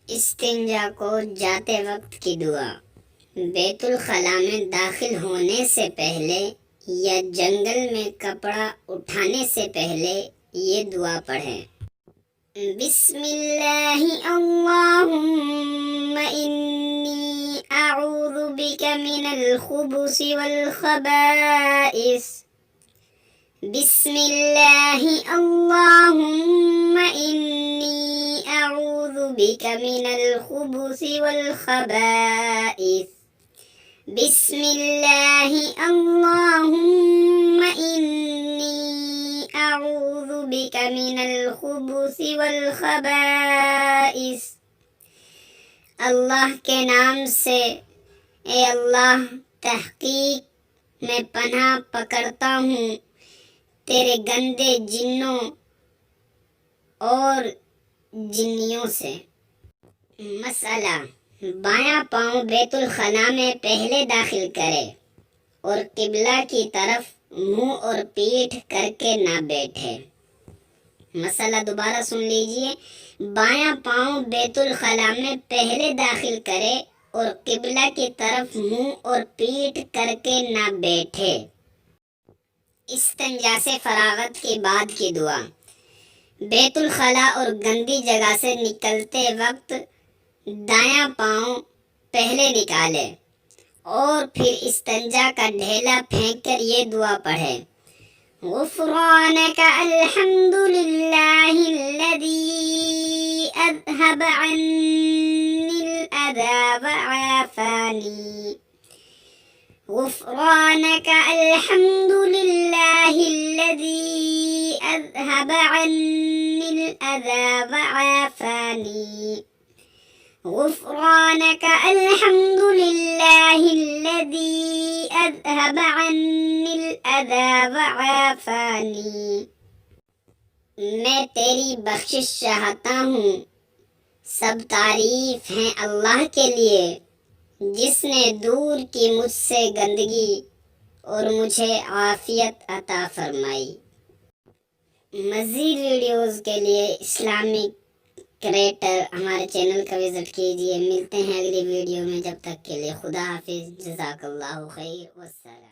استنجا کو جاتے وقت کی دعا۔ بیت الخلاء میں داخل ہونے سے پہلے یا جنگل میں کپڑا اٹھانے سے پہلے یہ دعا پڑھیں۔ بسم اللہ اللہم انی اعوذ بک من الخبث والخبائث۔ بسم اللہ اللہم انی اعوذ بک من الخبث والخبائث۔ بسم اللہ اللہم انی اعوذ بک من الخبث والخبائث۔ اللہ کے نام سے، اے اللہ، تحقیق میں پناہ پکڑتا ہوں تیرے گندے جنوں اور جنیوں سے۔ مسئلہ: بایاں پاؤں بیت الخلاء میں پہلے داخل کرے اور قبلہ کی طرف منہ اور پیٹھ کر کے نہ بیٹھے۔ مسئلہ دوبارہ سن لیجئے۔ بایاں پاؤں بیت الخلاء میں پہلے داخل کرے اور قبلہ کی طرف منہ اور پیٹھ کر کے نہ بیٹھے۔ استنجا سے فراغت کے بعد کی دعا۔ بیت الخلاء اور گندی جگہ سے نکلتے وقت دایاں پاؤں پہلے نکالے اور پھر استنجا کا ڈھیلا پھینک کر یہ دعا پڑھے۔ غفرانک الحمد للہ الذی اذھب عنی الاذی وعافانی۔ غفرانک الحمد للہ الذی اذھب عنی الاذی وعافانی۔ غفرانک الحمد للہ الذی اذھب عنی الاذی وعافانی۔ میں تیری بخشش چاہتا ہوں، سب تعریف ہیں اللہ کے لیے جس نے دور کی مجھ سے گندگی اور مجھے عافیت عطا فرمائی۔ مزید ویڈیوز کے لیے اسلامک کریٹر ہمارے چینل کا وزٹ کیجیے۔ ملتے ہیں اگلی ویڈیو میں، جب تک کے لیے خدا حافظ، جزاک اللہ خیر، والسلام۔